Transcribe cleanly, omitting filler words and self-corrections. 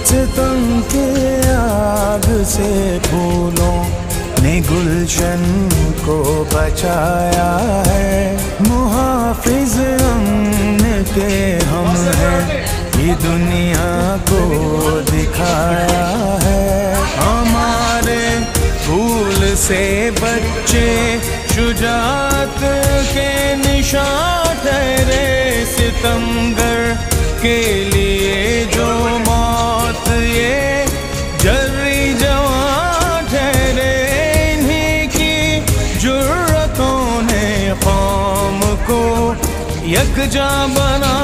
सितम के आग से फूलों ने गुलशन को बचाया है, मुहाफिज अमन के हम हैं, ये दुनिया को दिखाया है। हमारे फूल से बच्चे शुजात के निशान ठहरे, सितमगर के लिए जो मौत ये जर्री जवान ठहरे, इन्हीं की जुर्रतों ने कौम को यकजा बना